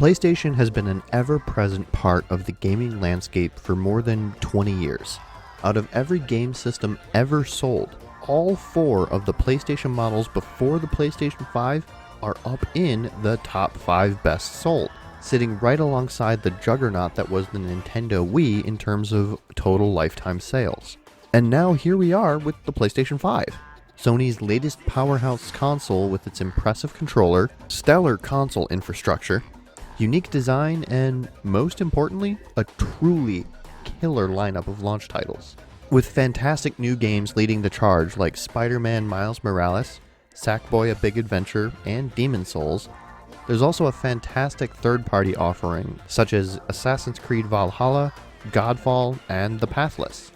PlayStation has been an ever-present part of the gaming landscape for more than 20 years. Out of every game system ever sold, all 4 of the PlayStation models before the PlayStation 5 are up in the top 5 best sold, sitting right alongside the juggernaut that was the Nintendo Wii in terms of total lifetime sales. And now here we are with the PlayStation 5. Sony's latest powerhouse console with its impressive controller, stellar console infrastructure, unique design, and most importantly, a truly killer lineup of launch titles. With fantastic new games leading the charge like Spider-Man Miles Morales, Sackboy: A Big Adventure, and Demon's Souls, there's also a fantastic third-party offering such as Assassin's Creed Valhalla, Godfall, and The Pathless.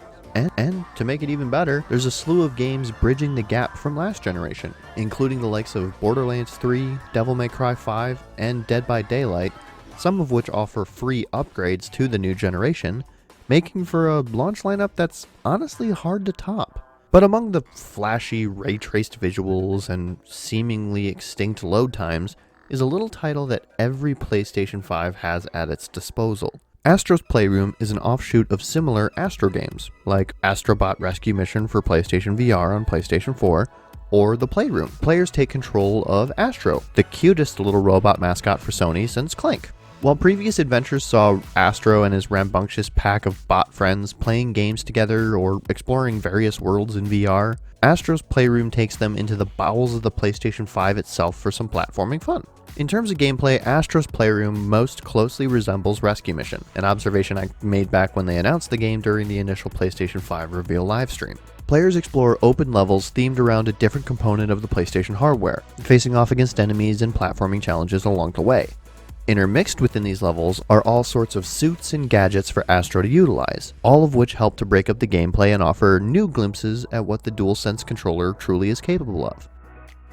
And to make it even better, there's a slew of games bridging the gap from last generation, including the likes of Borderlands 3, Devil May Cry 5, and Dead by Daylight, some of which offer free upgrades to the new generation, making for a launch lineup that's honestly hard to top. But among the flashy ray-traced visuals and seemingly extinct load times is a little title that every PlayStation 5 has at its disposal. Astro's Playroom is an offshoot of similar Astro games, like Astrobot Rescue Mission for PlayStation VR on PlayStation 4, or The Playroom. Players take control of Astro, the cutest little robot mascot for Sony since Clank. While previous adventures saw Astro and his rambunctious pack of bot friends playing games together or exploring various worlds in VR, Astro's Playroom takes them into the bowels of the PlayStation 5 itself for some platforming fun. In terms of gameplay, Astro's Playroom most closely resembles Rescue Mission, an observation I made back when they announced the game during the initial PlayStation 5 reveal livestream. Players explore open levels themed around a different component of the PlayStation hardware, facing off against enemies and platforming challenges along the way. Intermixed within these levels are all sorts of suits and gadgets for Astro to utilize, all of which help to break up the gameplay and offer new glimpses at what the DualSense controller truly is capable of.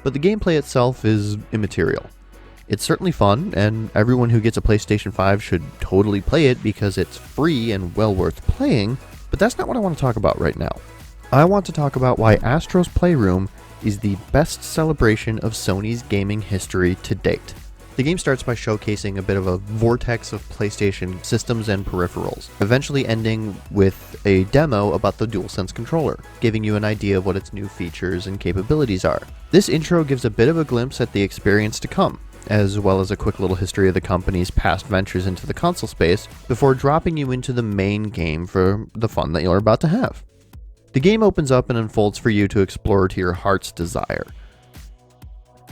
But the gameplay itself is immaterial. It's certainly fun, and everyone who gets a PlayStation 5 should totally play it because it's free and well worth playing, but that's not what I want to talk about right now. I want to talk about why Astro's Playroom is the best celebration of Sony's gaming history to date. The game starts by showcasing a bit of a vortex of PlayStation systems and peripherals, eventually ending with a demo about the DualSense controller, giving you an idea of what its new features and capabilities are. This intro gives a bit of a glimpse at the experience to come, as well as a quick little history of the company's past ventures into the console space, before dropping you into the main game for the fun that you're about to have. The game opens up and unfolds for you to explore to your heart's desire.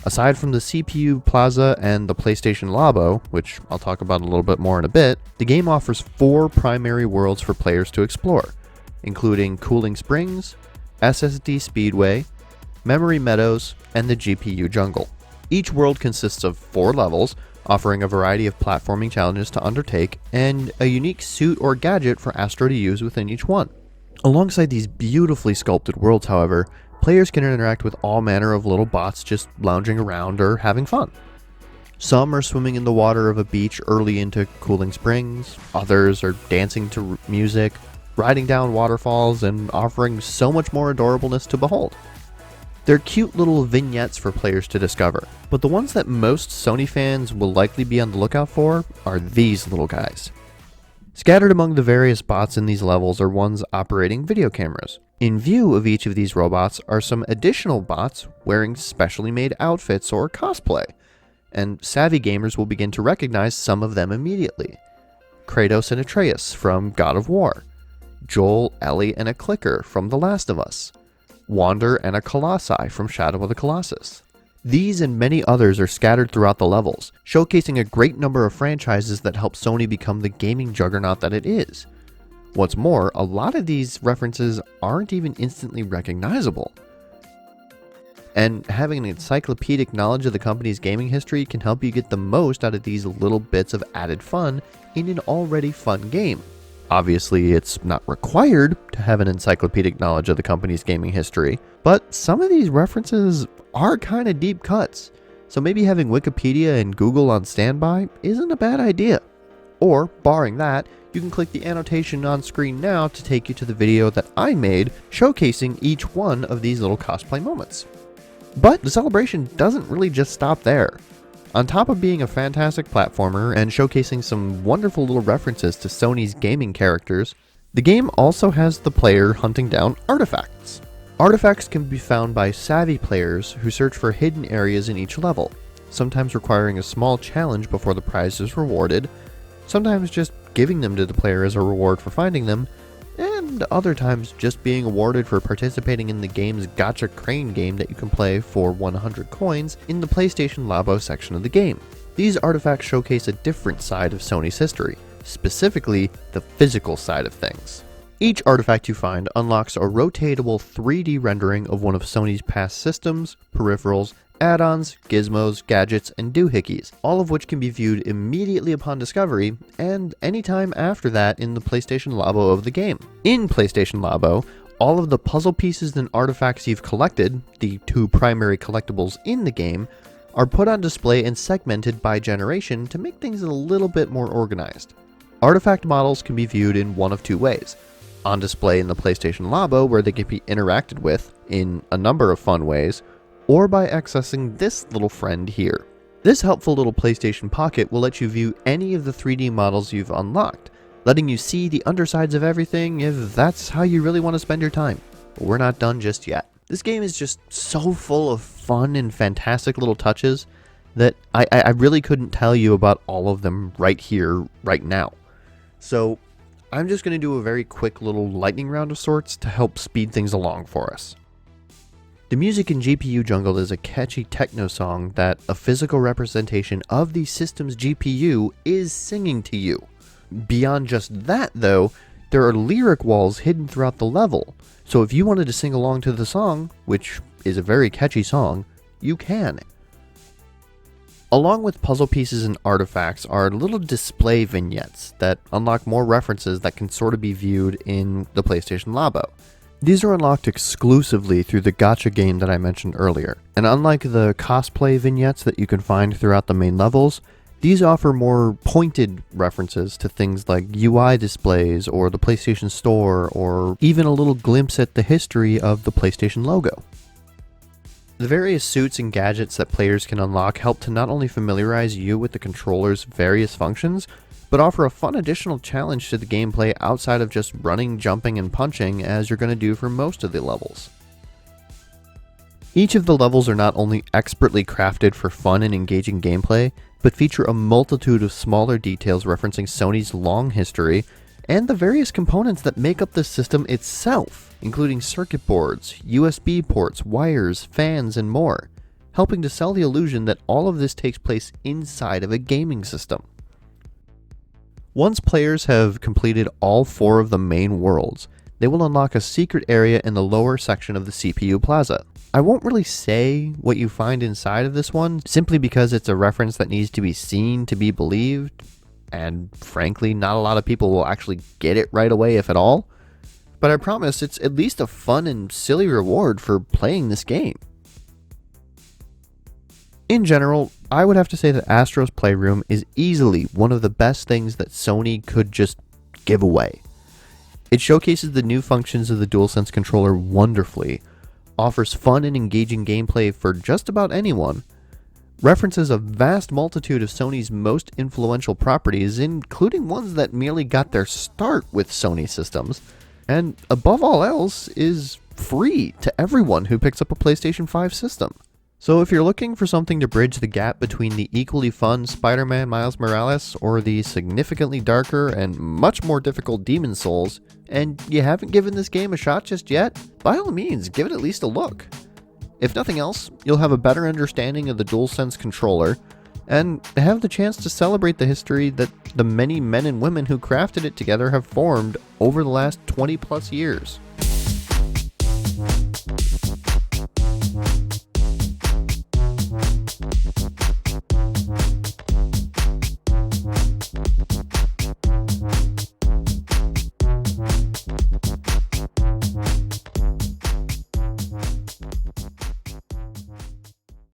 Aside from the CPU PLAZA and the PlayStation LABO, which I'll talk about a little bit more in a bit, the game offers 4 primary worlds for players to explore, including Cooling Springs, SSD Speedway, Memory Meadows, and the GPU Jungle. Each world consists of 4 levels, offering a variety of platforming challenges to undertake, and a unique suit or gadget for Astro to use within each one. Alongside these beautifully sculpted worlds, however, players can interact with all manner of little bots just lounging around or having fun. Some are swimming in the water of a beach early into Cooling Springs, others are dancing to music, riding down waterfalls, and offering so much more adorableness to behold. They're cute little vignettes for players to discover, but the ones that most Sony fans will likely be on the lookout for are these little guys. Scattered among the various bots in these levels are ones operating video cameras. In view of each of these robots are some additional bots wearing specially made outfits or cosplay, and savvy gamers will begin to recognize some of them immediately. Kratos and Atreus from God of War, Joel, Ellie, and a clicker from The Last of Us, Wander and a Colossi from Shadow of the Colossus. These and many others are scattered throughout the levels, showcasing a great number of franchises that help Sony become the gaming juggernaut that it is. What's more, a lot of these references aren't even instantly recognizable. And having an encyclopedic knowledge of the company's gaming history can help you get the most out of these little bits of added fun in an already fun game. Obviously, it's not required to have an encyclopedic knowledge of the company's gaming history, but some of these references are kind of deep cuts, so maybe having Wikipedia and Google on standby isn't a bad idea. Or, barring that, you can click the annotation on screen now to take you to the video that I made showcasing each one of these little cosplay moments. But the celebration doesn't really just stop there. On top of being a fantastic platformer and showcasing some wonderful little references to Sony's gaming characters, the game also has the player hunting down artifacts. Artifacts can be found by savvy players who search for hidden areas in each level, sometimes requiring a small challenge before the prize is rewarded, sometimes just giving them to the player as a reward for finding them, and other times just being awarded for participating in the game's Gacha Crane game that you can play for 100 coins in the PlayStation LABO section of the game. These artifacts showcase a different side of Sony's history, specifically the physical side of things. Each artifact you find unlocks a rotatable 3D rendering of one of Sony's past systems, peripherals, add-ons, gizmos, gadgets, and doohickeys, all of which can be viewed immediately upon discovery, and anytime after that in the PlayStation LABO of the game. In PlayStation LABO, all of the puzzle pieces and artifacts you've collected, the two primary collectibles in the game, are put on display and segmented by generation to make things a little bit more organized. Artifact models can be viewed in one of two ways: on display in the PlayStation LABO, where they can be interacted with in a number of fun ways, or by accessing this little friend here. This helpful little PlayStation Pocket will let you view any of the 3D models you've unlocked, letting you see the undersides of everything if that's how you really want to spend your time. But we're not done just yet. This game is just so full of fun and fantastic little touches that I really couldn't tell you about all of them right here, right now. So I'm just going to do a very quick little lightning round of sorts to help speed things along for us. The music in GPU Jungle is a catchy techno song that a physical representation of the system's GPU is singing to you. Beyond just that though, there are lyric walls hidden throughout the level, so if you wanted to sing along to the song, which is a very catchy song, you can. Along with puzzle pieces and artifacts are little display vignettes that unlock more references that can sort of be viewed in the PlayStation LABO. These are unlocked exclusively through the gacha game that I mentioned earlier, and unlike the cosplay vignettes that you can find throughout the main levels, these offer more pointed references to things like UI displays or the PlayStation Store, or even a little glimpse at the history of the PlayStation logo. The various suits and gadgets that players can unlock help to not only familiarize you with the controller's various functions, but offer a fun additional challenge to the gameplay outside of just running, jumping, and punching as you're going to do for most of the levels. Each of the levels are not only expertly crafted for fun and engaging gameplay, but feature a multitude of smaller details referencing Sony's long history and the various components that make up the system itself, including circuit boards, USB ports, wires, fans, and more, helping to sell the illusion that all of this takes place inside of a gaming system. Once players have completed all 4 of the main worlds, they will unlock a secret area in the lower section of the CPU Plaza. I won't really say what you find inside of this one, simply because it's a reference that needs to be seen to be believed, and frankly, not a lot of people will actually get it right away, if at all. But I promise it's at least a fun and silly reward for playing this game. In general, I would have to say that Astro's Playroom is easily one of the best things that Sony could just give away. It showcases the new functions of the DualSense controller wonderfully, offers fun and engaging gameplay for just about anyone, references a vast multitude of Sony's most influential properties, including ones that merely got their start with Sony systems, and above all else is free to everyone who picks up a PlayStation 5 system. So if you're looking for something to bridge the gap between the equally fun Spider-Man Miles Morales or the significantly darker and much more difficult Demon's Souls, and you haven't given this game a shot just yet, by all means, give it at least a look. If nothing else, you'll have a better understanding of the DualSense controller, and have the chance to celebrate the history that the many men and women who crafted it together have formed over the last 20 plus years.